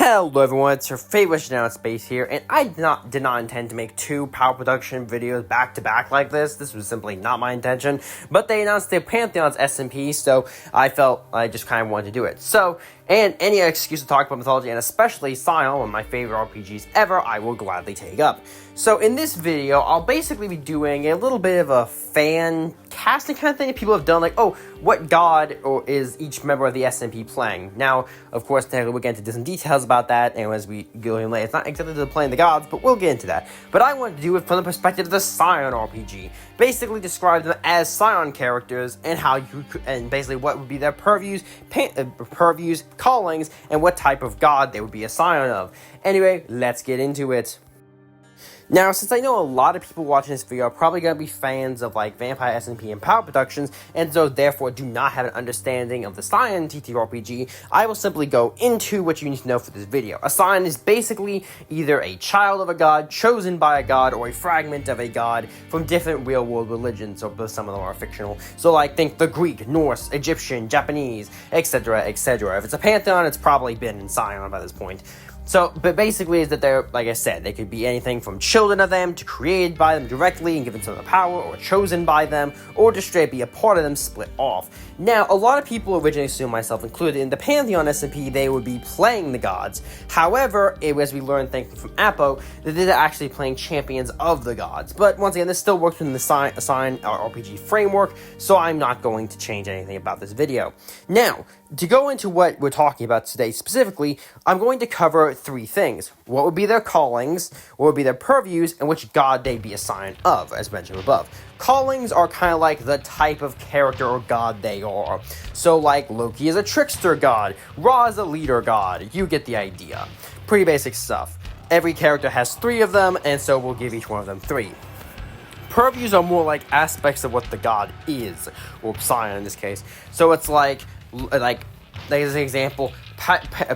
Hello everyone, it's your favorite Scion in Space here, and I did not intend to make two power production videos back to back like this. This was simply not my intention, but they announced their PatheonSMP, so I felt I just kind of wanted to do it. So, and any excuse to talk about mythology, and especially Scion, one of my favorite RPGs ever, I will gladly take up. So in this video, I'll basically be doing a little bit of a fan casting kind of thing that people have done, like, oh, what god or is each member of the SMP playing? Now, of course, technically we'll get into some details about that, and as we go in later, it's not exactly the playing the gods, but we'll get into that. But I want to do it from the perspective of the Scion RPG. Basically describe them as Scion characters, and how you could, and basically what would be their purviews, callings, and what type of god they would be a Scion of. Anyway, let's get into it. Now, since I know a lot of people watching this video are probably going to be fans of like VampireSMP and Power Productions, and so therefore do not have an understanding of the Scion Ttrpg, I will simply go into what you need to know for this video. A Scion is basically either a child of a god, chosen by a god, or a fragment of a god from different real-world religions, or some of them are fictional. So like, think the Greek, Norse, Egyptian, Japanese, etc., etc. If it's a pantheon, it's probably been in Scion by this point. So, but basically is that they're, like I said, they could be anything from children of them, to created by them directly and given some of the power, or chosen by them, or to straight be a part of them split off. Now, a lot of people originally assumed, myself included, in the PatheonSMP they would be playing the gods. However, as we learned thankfully from Apo, that they're actually playing champions of the gods. But once again, this still works within the Scion RPG framework, so I'm not going to change anything about this video. Now, to go into what we're talking about today specifically, I'm going to cover three things. What would be their callings, what would be their purviews, and which god they'd be a Scion of, as mentioned above. Callings are kind of like the type of character or god they are. So like, Loki is a trickster god, Ra is a leader god, you get the idea. Pretty basic stuff. Every character has three of them, and so we'll give each one of them three. Purviews are more like aspects of what the god is, or Scion in this case. So it's like as an example,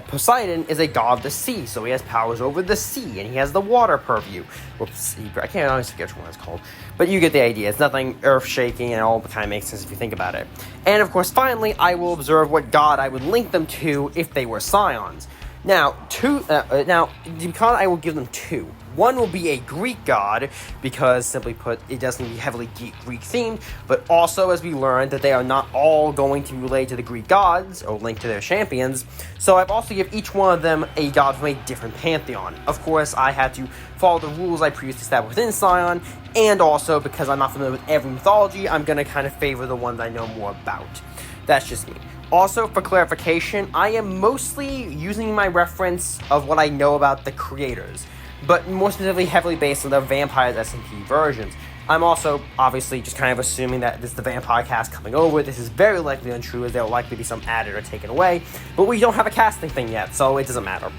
Poseidon is a god of the sea, so he has powers over the sea, and he has the water purview. Whoops, I can't honestly forget which one it's called, but you get the idea. It's nothing earth-shaking, and it all kind of makes sense if you think about it. And of course, finally, I will observe what god I would link them to if they were Scions. Now, because I will give them two. One will be a Greek god, because, simply put, it doesn't be heavily Greek-themed, but also, as we learned, that they are not all going to be related to the Greek gods, or linked to their champions, so I've also given each one of them a god from a different pantheon. Of course, I had to follow the rules I previously established within Scion, and also, because I'm not familiar with every mythology, I'm going to kind of favor the ones I know more about. That's just me. Also, for clarification, I am mostly using my reference of what I know about the creators, but more specifically heavily based on the VampireSMP versions. I'm also obviously just kind of assuming that this is the Vampire cast coming over. This is very likely untrue, as there will likely be some added or taken away, but we don't have a casting thing yet, so it doesn't matter.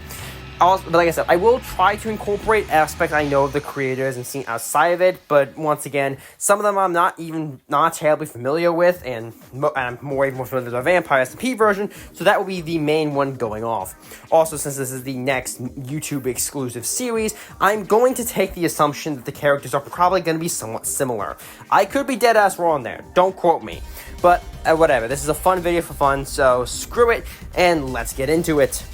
Also, but like I said, I will try to incorporate aspects I know of the creators and seen outside of it, but once again, some of them I'm not terribly familiar with, and I'm more familiar with the VampireSMP version, so that will be the main one going off. Also, since this is the next YouTube exclusive series, I'm going to take the assumption that the characters are probably going to be somewhat similar. I could be dead ass wrong there, don't quote me, but whatever, this is a fun video for fun, so screw it, and let's get into it.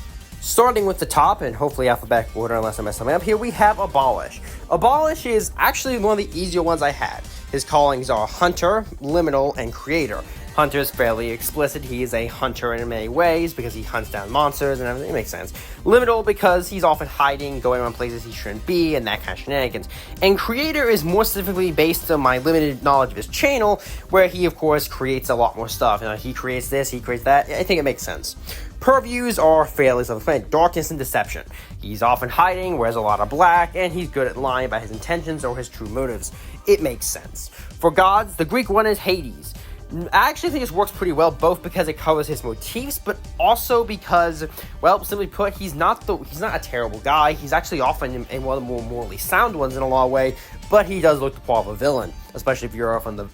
Starting with the top, and hopefully alphabetical order unless I mess something up here, we have Abolish. Abolish is actually one of the easier ones I had. His callings are Hunter, Liminal, and Creator. Hunter is fairly explicit. He is a hunter in many ways because he hunts down monsters and everything. It makes sense. Liminal because he's often hiding, going around places he shouldn't be, and that kind of shenanigans. And Creator is more specifically based on my limited knowledge of his channel, where he, of course, creates a lot more stuff. You know, he creates this, he creates that. I think it makes sense. Purviews are fairly self-explanatory. Darkness and deception. He's often hiding, wears a lot of black, and he's good at lying about his intentions or his true motives. It makes sense. For gods, the Greek one is Hades. I actually think this works pretty well, both because it covers his motifs, but also because, well, simply put, he's not a terrible guy. He's actually often in one of the more morally sound ones in a lot of ways, but he does look the part of a villain, especially if you're from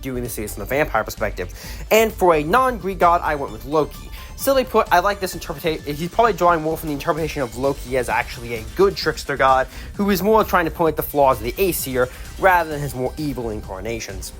doing this series from the vampire perspective. And for a non-Greek god, I went with Loki. Simply put, I like this interpretation. He's probably drawing more from the interpretation of Loki as actually a good trickster god, who is more trying to point the flaws of the Aesir, rather than his more evil incarnations.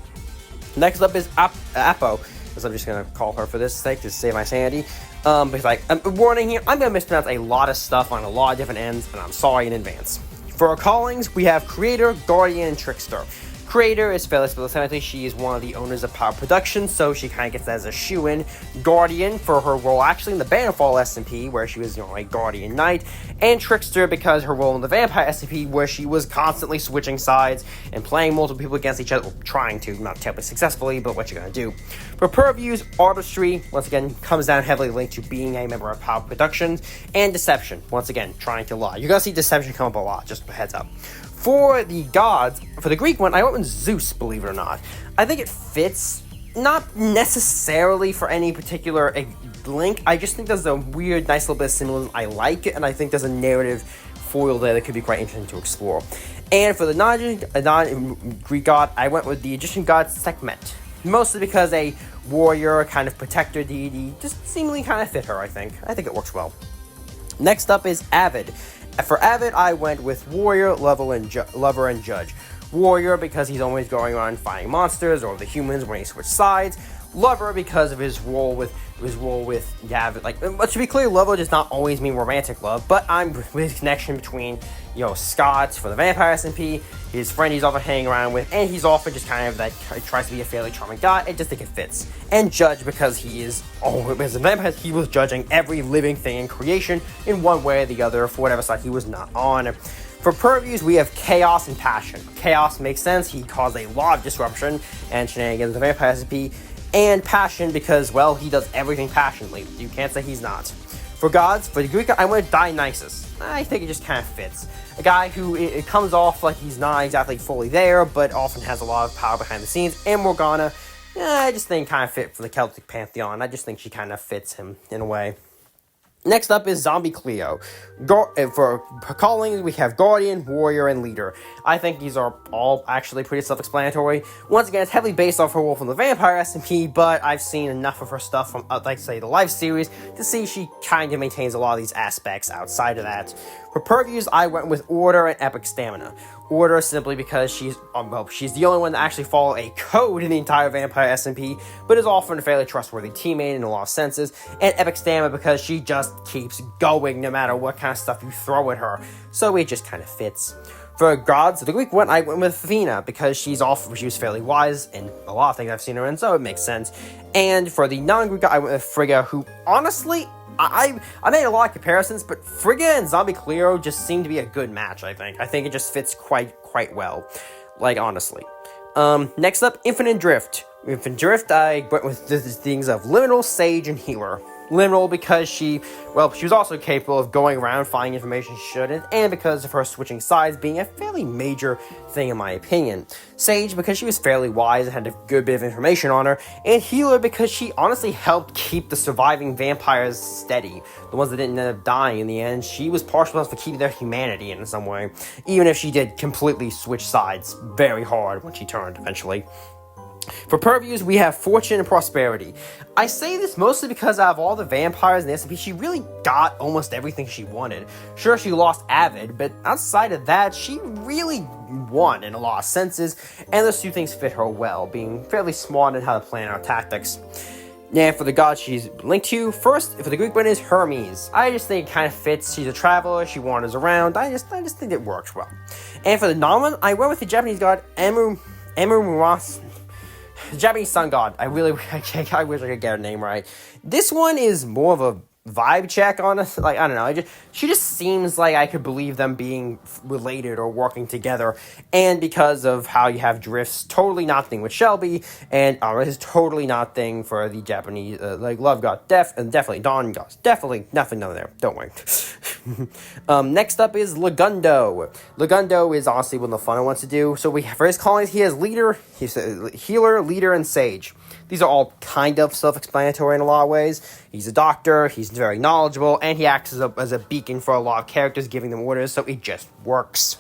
Next up is Apo. because I'm just gonna call her for this sake to save my sanity. Because warning here, I'm gonna mispronounce a lot of stuff on a lot of different ends, and I'm sorry in advance. For our callings, we have Creator, Guardian, and Trickster. Creator is fairly self-explanatory. She is one of the owners of Power Productions, so she kind of gets that as a shoe-in. Guardian for her role actually in the Bannerfall SMP, where she was, a Guardian Knight, and Trickster because her role in the Vampire SMP, where she was constantly switching sides and playing multiple people against each other, well, trying to, not terribly successfully, but what you're gonna do. For Purview's artistry, once again, comes down heavily linked to being a member of Power Productions, and Deception, once again, trying to lie. You're gonna see Deception come up a lot, just a heads up. For the gods, for the Greek one, I went with Zeus, believe it or not. I think it fits, not necessarily for any particular link. I just think there's a weird, nice little bit of symbolism. I like it, and I think there's a narrative foil there that could be quite interesting to explore. And for the non-Greek god, I went with the Egyptian god Sekhmet. Mostly because a warrior, kind of protector deity, just seemingly kind of fit her, I think. I think it works well. Next up is Avid. For Avid, I went with Warrior, Lover, and Judge. Warrior because he's always going around fighting monsters or the humans when he switches sides. Lover because of his role with Avid. But to be clear, Lover does not always mean romantic love, but I'm with his connection between, Scott for the VampireSMP, his friend he's often hanging around with, and he's often just kind of that tries to be a fairly charming guy. I just think it fits. And Judge because as a vampire, he was judging every living thing in creation in one way or the other for whatever side he was not on. For Purviews, we have Chaos and Passion. Chaos makes sense. He caused a lot of disruption and shenanigans in the VampireSMP. And Passion because, well, he does everything passionately. You can't say he's not. For gods, for the Greek, I went with Dionysus. I think it just kind of fits. A guy who it comes off like he's not exactly fully there, but often has a lot of power behind the scenes. And Morgana, I just think kind of fit for the Celtic pantheon. I just think she kind of fits him in a way. Next up is Zombie Cleo. For callings, we have Guardian, Warrior, and Leader. I think these are all actually pretty self-explanatory. Once again, it's heavily based off her role from the VampireSMP, but I've seen enough of her stuff from, the live series to see she kind of maintains a lot of these aspects outside of that. For Purviews, I went with Order and Epic Stamina. Order simply because she's the only one that actually follow a code in the entire VampireSMP, but is often a fairly trustworthy teammate in a lot of senses. And Epic Stamina because she just keeps going no matter what kind of stuff you throw at her. So it just kind of fits. For gods, the Greek one, I went with Athena because she was fairly wise in a lot of things I've seen her in, so it makes sense. And for the non-Greek, I went with Frigga, who honestly, I made a lot of comparisons, but Frigga and Zombie Cleo just seem to be a good match, I think. I think it just fits quite well, honestly. Next up, Infinite Drift. Infinite Drift, I went with the things of Liminal, Sage, and Healer. Liminal because she was also capable of going around finding information she shouldn't, and because of her switching sides being a fairly major thing in my opinion. Sage because she was fairly wise and had a good bit of information on her, and Healer because she honestly helped keep the surviving vampires steady. The ones that didn't end up dying in the end, she was partial for keeping their humanity in some way, even if she did completely switch sides very hard when she turned eventually. For Purviews, we have Fortune and Prosperity. I say this mostly because out of all the vampires in the SMP, she really got almost everything she wanted. Sure, she lost Avid, but outside of that, she really won in a lot of senses, and those two things fit her well, being fairly smart in how to plan our tactics. And for the god she's linked to, first, for the Greek one is Hermes. I just think it kind of fits. She's a traveler, she wanders around. I just think it works well. And for the non-one, I went with the Japanese god Amuras. The Japanese sun god. I wish I could get her name right. This one is more of a vibe check on us. I don't know. She just seems like I could believe them being related or working together. And because of how you have drifts, totally not thing with Shelby, and it is totally not thing for the Japanese love god, and definitely dawn gods. Definitely nothing there. Don't worry. Next up is Lagundo. Lagundo is honestly one of the fun ones to do. So for his callings, he has leader, he's a healer, leader, and sage. These are all kind of self-explanatory in a lot of ways. He's a doctor, he's very knowledgeable, and he acts as a beacon for a lot of characters, giving them orders, so it just works.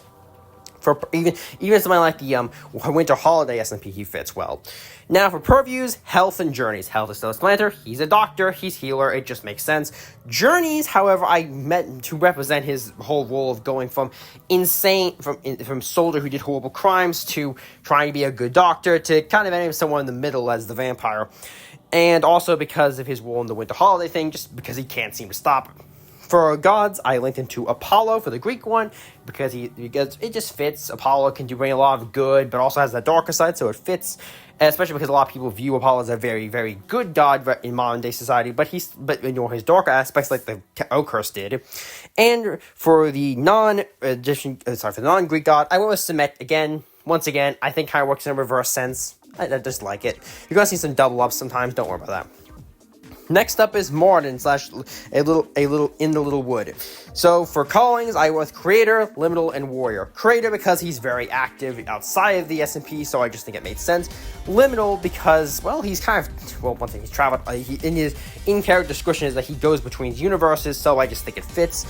For even something like the Winter Holiday SMP, he fits well. Now for Purviews, Health and Journeys. Health is self-explanatory, he's a doctor, he's healer, it just makes sense. Journeys, however, I meant to represent his whole role of going from soldier who did horrible crimes to trying to be a good doctor to kind of ending someone in the middle as the vampire. and also because of his role in the winter holiday thing, just because he can't seem to stop it. For gods, I linked him to Apollo for the Greek one, because it just fits. Apollo can bring a lot of good, but also has that darker side, so it fits. Especially because a lot of people view Apollo as a very, very good god in modern day society, but his darker aspects, like the Okurse did. And for the non-Greek god, I went with Semet again. Once again, I think kind of works in a reverse sense. I just like it. You're gonna see some double ups sometimes. Don't worry about that. Next up is Morden / a little in the little wood. So for callings, I went with Creator, Liminal, and Warrior. Creator because he's very active outside of the SMP, so I just think it made sense. Liminal because, well, he's kind of, well, one thing, he's traveled, in his in-character description is that he goes between universes, so I just think it fits.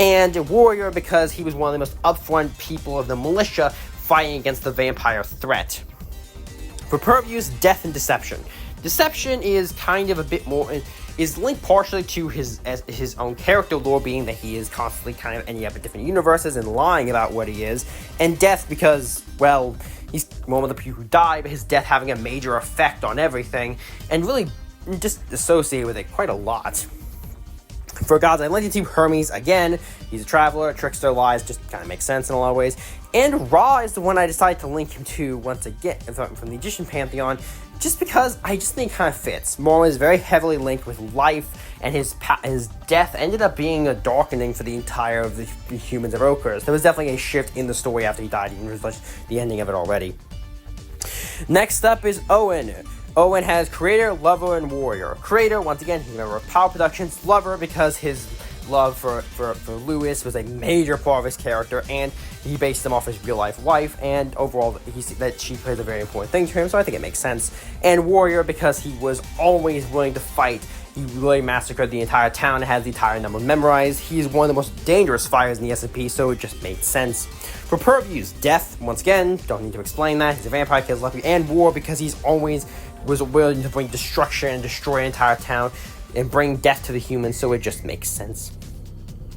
And Warrior because he was one of the most upfront people of the militia fighting against the vampire threat. For purviews, Death and Deception. Deception is kind of a bit more, is linked partially to his own character lore, being that he is constantly kind of ending up in different universes and lying about what he is. And Death because, well, he's one of the people who die, but his death having a major effect on everything, and really just associated with it quite a lot. For gods, I linked it to Hermes again. He's a traveler, trickster, lies, just kind of makes sense in a lot of ways. And Ra is the one I decided to link him to once again from the Egyptian pantheon, just because I just think it kind of fits. Mormon is very heavily linked with life, and his death ended up being a darkening for the entire of the humans of Okurse. There was definitely a shift in the story after he died, even with the ending of it already. Next up is Owen. Owen has Creator, Lover, and Warrior. Creator, once again, he's a member of Power Productions. Lover, because his love for Lewis was a major part of his character, and he based him off his real-life wife, and overall, that she plays a very important thing to him, so I think it makes sense. And Warrior, because he was always willing to fight. He really massacred the entire town and has the entire number memorized. He's one of the most dangerous fighters in the SMP, so it just made sense. For purviews, Death, once again, don't need to explain that. He's a vampire, kills Lucky, and War, because he's always was willing to bring destruction and destroy an entire town and bring death to the humans, so it just makes sense.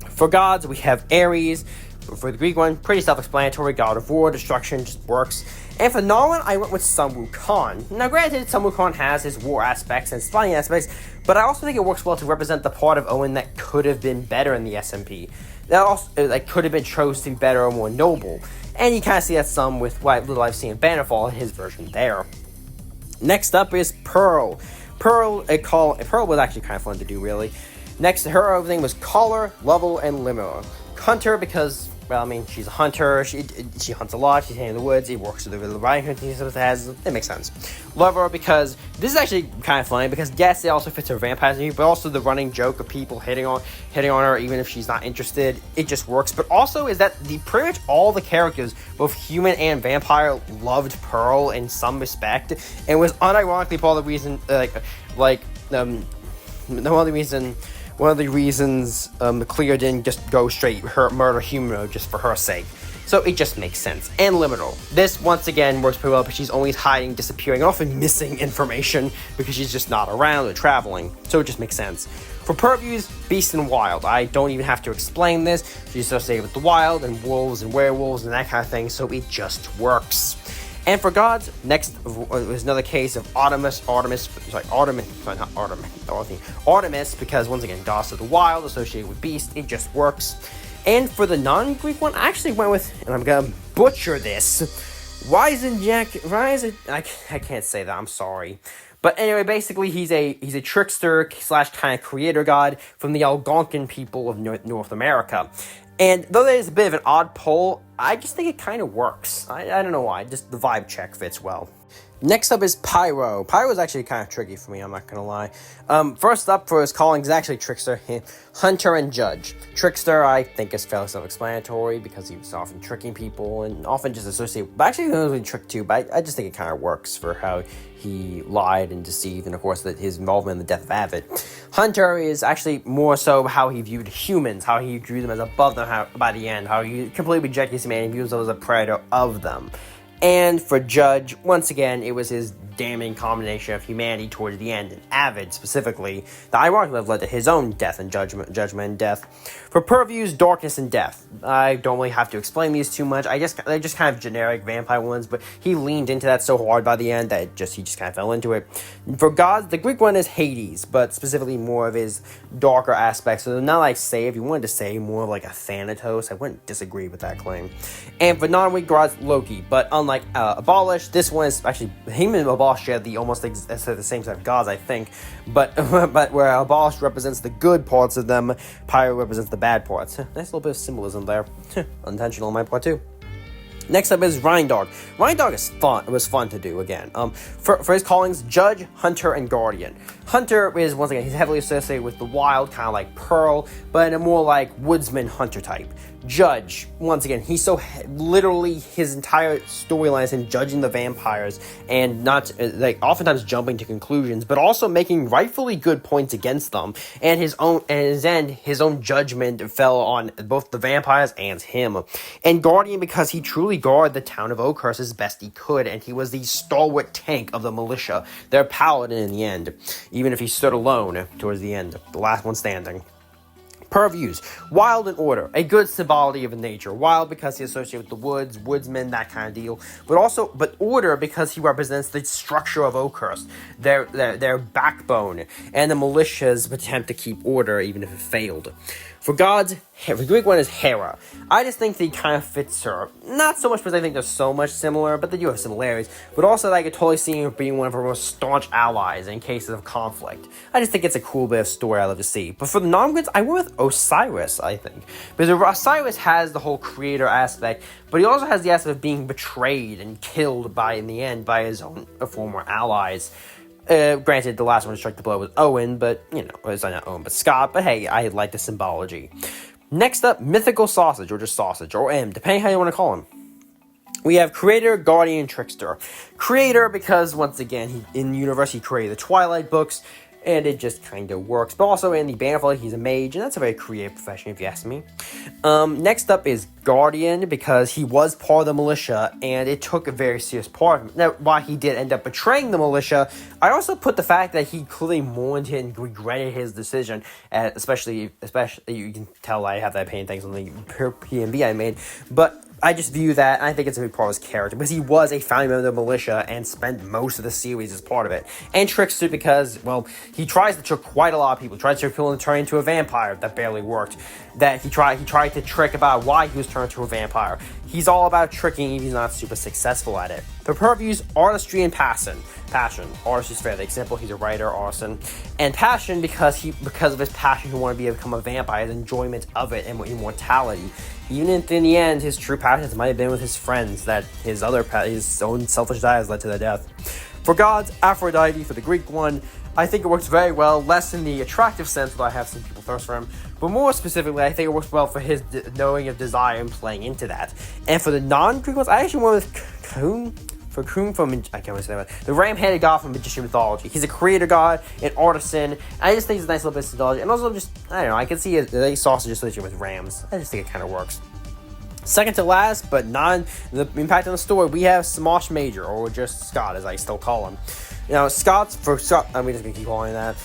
For gods, we have Ares. For the Greek one, pretty self-explanatory, god of war, destruction, just works. And for Norman, I went with Sun Wukong. Now granted, Sun Wukong has his war aspects and fighting aspects, but I also think it works well to represent the part of Owen that could have been better in the SMP. That also could have been chosen to be better or more noble. And you kind of see that some with what little I've seen in Bannerfall and his version there. Next up is Pearl. Pearl was actually kind of fun to do, really. Next to her, everything was Caller, Level, and Liminal. Hunter, because, well, I mean, she's a hunter, she hunts a lot, she's in the woods, he works with the riding hood, it makes sense. Lover, because this is actually kind of funny, because yes, it also fits her vampire, but also the running joke of people hitting on her, even if she's not interested, it just works. But also is that pretty much all the characters, both human and vampire, loved Pearl in some respect, and was unironically part of the reason, one of the reasons Cleo didn't just go straight murder Humano just for her sake. So it just makes sense. And Liminal. This, once again, works pretty well, but she's always hiding, disappearing, and often missing information because she's just not around or traveling. So it just makes sense. For purviews, Beast and Wild. I don't even have to explain this. She's associated with the wild and wolves and werewolves and that kind of thing, so it just works. And for gods, next was another case of Artemis, because once again, goddess of the wild, associated with beast, it just works. And for the non-Greek one, I actually went with, and I'm gonna butcher this, I can't say that, I'm sorry. But anyway, basically, he's a trickster / kind of creator god from the Algonquin people of North America. And though that is a bit of an odd poll, I just think it kind of works. I don't know why, just the vibe check fits well. Next up is Pyro. Pyro is actually kind of tricky for me, I'm not going to lie. First up for his callings is actually Trickster, Hunter, and Judge. Trickster, I think, is fairly self-explanatory because he was often tricking people and often just associated, but actually he was tricked too, but I just think it kind of works for how he lied and deceived, and of course his involvement in the death of Avid. Hunter is actually more so how he viewed humans, how he drew them as above them by the end, how he completely rejected humanity and views them as a predator of them. And for Judge, once again, it was his damning combination of humanity towards the end, and Avid specifically, that ironically led to his own death and judgment and death. For Purview's darkness and death, I don't really have to explain these too much. They're just kind of generic vampire ones, but he leaned into that so hard by the end that he just kind of fell into it. For gods, the Greek one is Hades, but specifically more of his darker aspects. So not like say, if you wanted to say more of like a Thanatos, I wouldn't disagree with that claim. And for non-Greek gods, Loki, but unlike Abolish, this one is actually him and Abolish share the the same set of gods, I think, but where Abolish represents the good parts of them, Pyro represents the bad parts. Nice little bit of symbolism there. Unintentional on my part too. Next up is Rhindog. Rhindog is fun. It was fun to do again. For his callings, Judge, Hunter, and Guardian. Hunter is, once again, he's heavily associated with the wild, kind of like Pearl, but in a more like woodsman hunter type. Judge, once again, he's so literally his entire storyline is him judging the vampires and not like oftentimes jumping to conclusions, but also making rightfully good points against them. And his own judgment fell on both the vampires and him. And Guardian, because he truly guarded the town of Oakhurst as best he could, and he was the stalwart tank of the militia, their paladin in the end, even if he stood alone towards the end, the last one standing. Purviews, Wild and Order, a good symbolicity of nature. Wild because he's associated with the woods, woodsmen, that kind of deal. But Order because he represents the structure of Oakhurst, their backbone, and the militia's attempt to keep order even if it failed. For gods, the Greek one is Hera. I just think that he kind of fits her. Not so much because I think they're so much similar, but they do have similarities. But also that I could totally see him being one of her most staunch allies in cases of conflict. I just think it's a cool bit of story I love to see. But for the non-Greeks, I went with Osiris, I think. Because Osiris has the whole creator aspect, but he also has the aspect of being betrayed and killed in the end by his own former allies. Granted, the last one to strike the blow was Owen, but, it's not Owen, but Scott, but hey, I like the symbology. Next up, Mythical Sausage, or just Sausage, or M, depending how you want to call him. We have Creator, Guardian, Trickster. Creator, because, once again, in universe, he created the Twilight books, and it just kind of works. But also in the Bannerfall, he's a mage, and that's a very creative profession, if you ask me. Next up is Guardian, because he was part of the militia, and it took a very serious part of him. Now, while he did end up betraying the militia, I also put the fact that he clearly mourned it and regretted his decision, especially you can tell I have that opinion thanks on the PMV I made, but I just view that, and I think it's a big part of his character, because he was a founding member of the militia and spent most of the series as part of it. And Trickster because, well, he tries to trick quite a lot of people. He tries to trick people into turning into a vampire. That barely worked. That he tried to trick about why he was turned into a vampire. He's all about tricking, even if he's not super successful at it. For Purview's Artistry and Passion. Artistry is fairly simple. He's a writer, artisan. And Passion because of his passion, he wanted to become a vampire, his enjoyment of it, and immortality. Even if in the end, his true passions might have been with his friends, that his own selfish desires led to their death. For gods, Aphrodite, for the Greek one, I think it works very well, less in the attractive sense that I have seen people thirst for him, but more specifically, I think it works well for his knowing of desire and playing into that. And for the non-Greek ones, I actually went with Coon from, I can't say that, the ram-headed god from Egyptian mythology. He's a creator god, an artisan, and I just think it's a nice little bit of symbology, and also just, I don't know, I can see a sausage associated with rams. I just think it kind of works. Second to last, but not the impact on the story, we have Smosh Major, or just Scott, as I still call him. Scott, I'm just gonna keep calling that.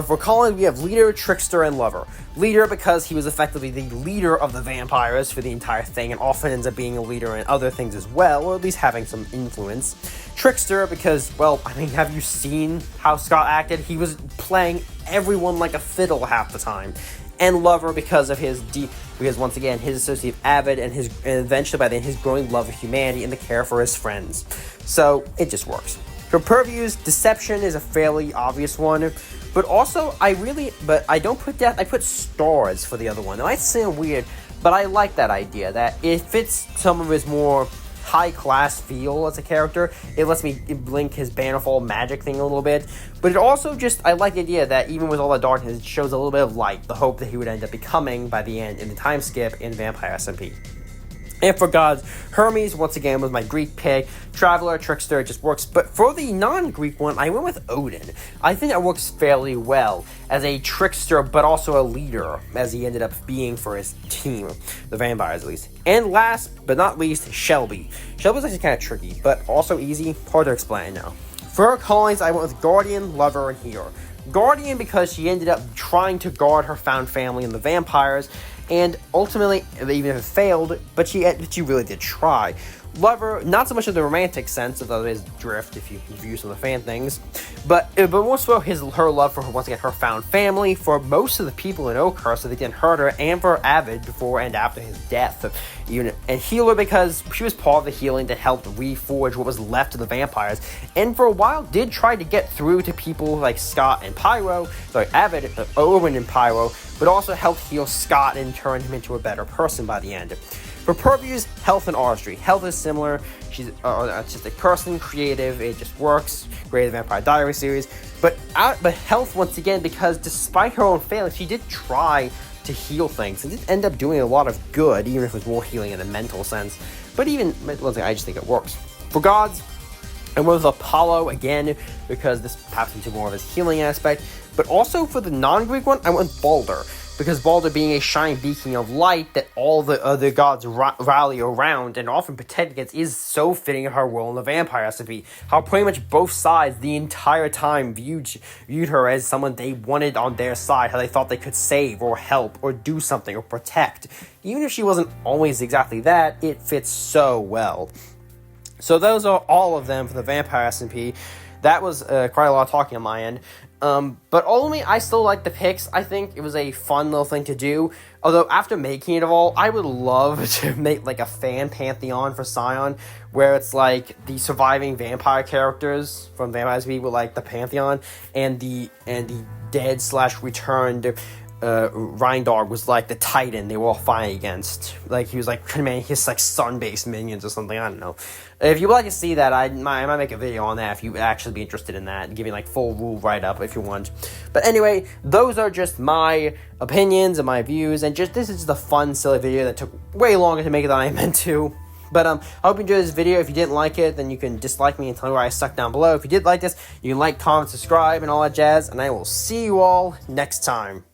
For Colin, we have Leader, Trickster, and Lover. Leader because he was effectively the leader of the vampires for the entire thing, and often ends up being a leader in other things as well, or at least having some influence. Trickster because, well, have you seen how Scott acted? He was playing everyone like a fiddle half the time. And Lover because of because once again, his associate Avid and eventually by then his growing love of humanity and the care for his friends. So it just works. For Purview's, Deception is a fairly obvious one, but also I don't put Death, I put Stars for the other one. It might sound weird, but I like that idea, that it fits some of his more high-class feel as a character. It lets me blink his Bannerfall magic thing a little bit, but it also I like the idea that even with all the darkness, it shows a little bit of light, the hope that he would end up becoming by the end in the time skip in VampireSMP. And for gods, Hermes, once again, was my Greek pick. Traveler, Trickster, it just works. But for the non-Greek one, I went with Odin. I think that works fairly well as a trickster, but also a leader, as he ended up being for his team, the vampires at least. And last but not least, Shelby. Shelby's actually kind of tricky, but also easy. Hard to explain now. For her callings, I went with Guardian, Lover, and Healer. Guardian because she ended up trying to guard her found family and the vampires, and ultimately, even if it failed, but she really did try. Lover, not so much in the romantic sense, although it is drift if you use some of the fan things, but more so her love for, once again, her found family, for most of the people in Oakhurst so they didn't hurt her, and for Avid before and after his death. And Healer because she was part of the healing that helped reforge what was left of the vampires, and for a while did try to get through to people like Scott and Avid, Owen and Pyro, but also helped heal Scott and turn him into a better person by the end. For purviews, health and artistry. Health is similar. She's just a person, creative. It just works. Great Vampire Diary series. But health, once again, because despite her own failings, she did try to heal things and did end up doing a lot of good, even if it was more healing in a mental sense. But even, once again, I just think it works. For gods, I went with Apollo again, because this taps into more of his healing aspect. But also for the non-Greek one, I went with Balder, because Balder being a shining beacon of light that all the other gods rally around and often protect against is so fitting of her role in the VampireSMP. How pretty much both sides the entire time viewed her as someone they wanted on their side, how they thought they could save or help or do something or protect. Even if she wasn't always exactly that, it fits so well. So those are all of them for the VampireSMP. That was quite a lot of talking on my end. But ultimately, I still like the picks. I think it was a fun little thing to do. Although, after making it all, I would love to make, like, a fan pantheon for Scion, where it's, like, the surviving vampire characters from VampireSMP with, like, the pantheon, and the dead/returned Reindog was like the Titan they were all fighting against. Like, he was like commanding his like sun-based minions or something, I don't know. If you would like to see that, I might make a video on that if you would actually be interested in that, giving like full rule write-up if you want. But anyway, those are just my opinions and my views, and this is just a fun, silly video that took way longer to make it than I meant to. But I hope you enjoyed this video. If you didn't like it, then you can dislike me and tell me where I suck down below. If you did like this, you can like, comment, subscribe, and all that jazz, and I will see you all next time.